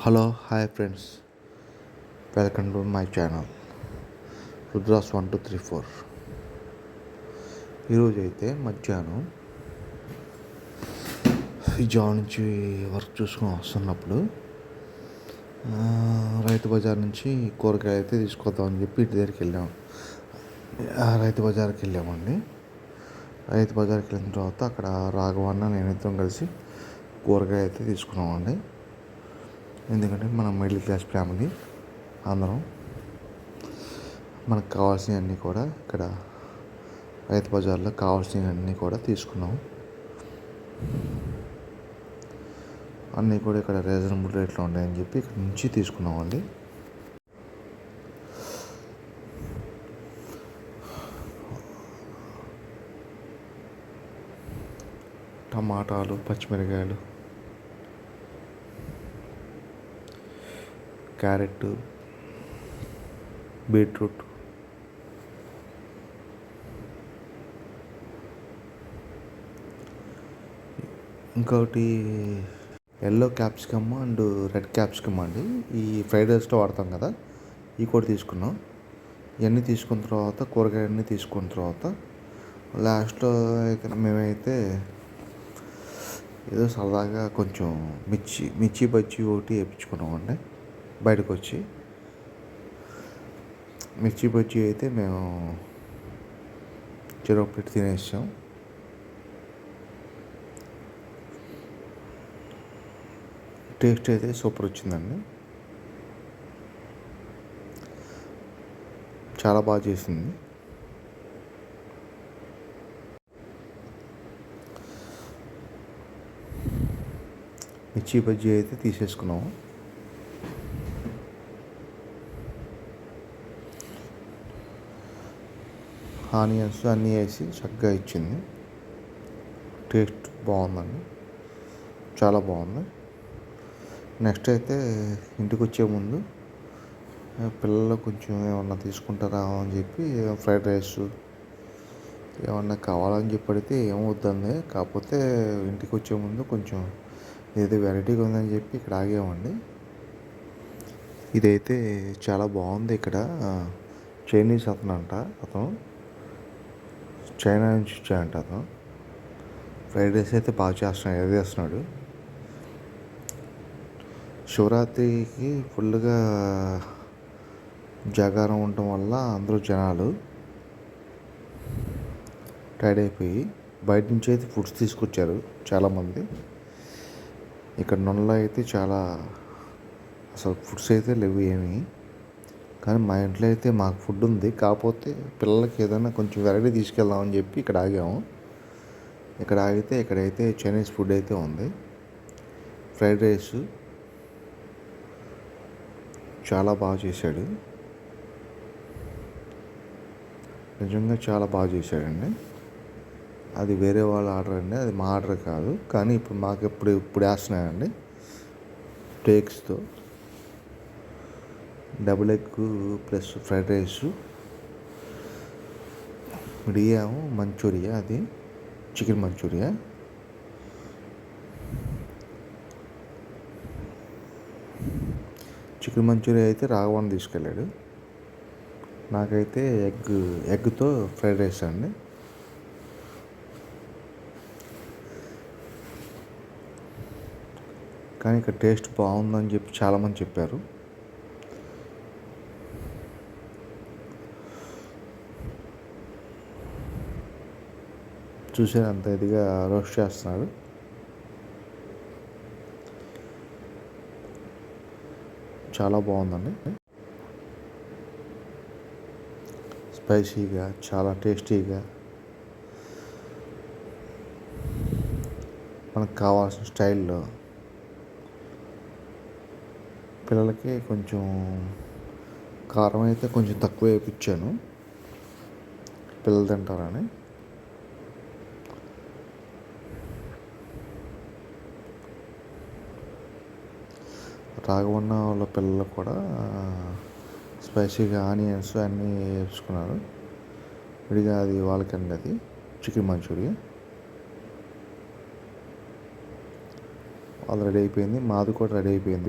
Hello hi friends, welcome to my channel Rudras 1234. ఈరోజు అయితే మధ్యాహ్నం ఈ జాబ్ నుంచి వర్క్ చూసుకొని వస్తున్నప్పుడు రైతు బజార్ నుంచి కూరగాయలు అయితే తీసుకొద్దామని చెప్పి ఇంటి దగ్గరికి వెళ్ళాము. రైతు బజార్కి వెళ్ళామండి. రైతు బజార్కి వెళ్ళిన తర్వాత అక్కడ రాఘవన్న నేనిద్దరం కలిసి కూరగాయలు అయితే తీసుకున్నామండి. ఎందుకంటే మనం మిడిల్ క్లాస్ ఫ్యామిలీ అందరం మనకు కావాల్సినవన్నీ కూడా ఇక్కడ రైతు బజార్లో కావాల్సినవన్నీ కూడా తీసుకున్నాం. అన్నీ కూడా ఇక్కడ రీజనబుల్ రేట్లో ఉన్నాయని చెప్పి ఇక్కడ నుంచి తీసుకున్నామండి. టమాటాలు, పచ్చిమిరకాయలు, క్యారెట్, బీట్రూట్, ఇంకొకటి yellow capsicum and red capsicum అండి. ఈ ఫ్రైడ్ రైస్లో వాడతాం కదా, ఇవి కూడా తీసుకున్నాం. ఇవన్నీ తీసుకున్న తర్వాత కూరగాయలన్నీ తీసుకున్న తర్వాత లాస్ట్లో అయితే మేమైతే ఏదో సరదాగా కొంచెం మిర్చి బజ్జీ ఒకటి వేయించుకున్నామండి. బయటకు వచ్చి మిర్చి బజ్జీ అయితే మేము చెరో ప్లేట్ తినేసాం. టేస్ట్ అయితే సూపర్ వచ్చిందండి. చాలా బాగా చేసింది. మిర్చి బజ్జీ అయితే తీసేసుకున్నాము. ఆనియన్స్ అన్నీ వేసి చక్కగా ఇచ్చింది. టేస్ట్ బాగుందండి, చాలా బాగుంది. నెక్స్ట్ అయితే ఇంటికి వచ్చే ముందు పిల్లలు కొంచెం ఏమన్నా తీసుకుంటారా అని చెప్పి ఫ్రైడ్ రైస్ ఏమన్నా కావాలని చెప్పి అడిగితే ఏమవుతుంది, కాకపోతే ఇంటికి వచ్చే ముందు కొంచెం ఏదో వెరైటీగా ఉందని చెప్పి ఇక్కడ ఆగామండి. ఇదైతే చాలా బాగుంది. ఇక్కడ చైనీస్ అతను చైనా నుంచి వచ్చాయంట. అతను ఫ్రైడ్ రైస్ అయితే బాగా చేస్తున్నాడు. శివరాత్రికి ఫుల్గా జాగారం ఉండటం వల్ల అందరూ జనాలు టైర్డ్ అయిపోయి బయట నుంచి అయితే ఫుడ్స్ తీసుకొచ్చారు చాలామంది. ఇక్కడ నొన్నలో అయితే చాలా అసలు ఫుడ్స్ అయితే లేవు ఏమీ. కానీ మా ఇంట్లో అయితే మాకు ఫుడ్ ఉంది, కాకపోతే పిల్లలకి ఏదైనా కొంచెం వెరైటీ తీసుకెళ్దామని చెప్పి ఇక్కడ ఆగాము. ఇక్కడ ఆగితే ఇక్కడైతే చైనీస్ ఫుడ్ అయితే ఉంది. ఫ్రైడ్ రైస్ చాలా బాగా చేశాడు, నిజంగా చాలా బాగా చేశాడండి. అది వేరే వాళ్ళ ఆర్డర్ అండి, అది మా ఆర్డర్ కాదు. కానీ ఇప్పుడు మాకు ఇప్పుడు వేస్తున్నాయండి టేక్స్తో. Double egg plus fried rice, ఇడియాము మంచూరియా, అది చికెన్ మంచూరియా. చికెన్ మంచూరియా అయితే రాఘవన్ తీసుకెళ్ళాడు. నాకైతే ఎగ్తో ఫ్రైడ్ రైస్ అండి. కానీ ఇక్కడ టేస్ట్ బాగుందని చెప్పి చాలామంది చెప్పారు. చూసారు అంత ఇదిగా రోస్ట్ చేస్తున్నాడు. చాలా బాగుందండి, స్పైసీగా, చాలా టేస్టీగా, మనకు కావాల్సిన స్టైల్లో. పిల్లలకి కొంచెం కారం అయితే కొంచెం తక్కువ వేయించాను, పిల్లలు తింటారని. రాఘవన్న వాళ్ళ పిల్లలు కూడా స్పైసీగా ఆనియన్స్ అన్నీ వేసుకున్నారు. విడిగా అది వాళ్ళకండి, అది చికెన్ మంచూరియా. అది రెడీ అయిపోయింది, మాది కూడా రెడీ అయిపోయింది.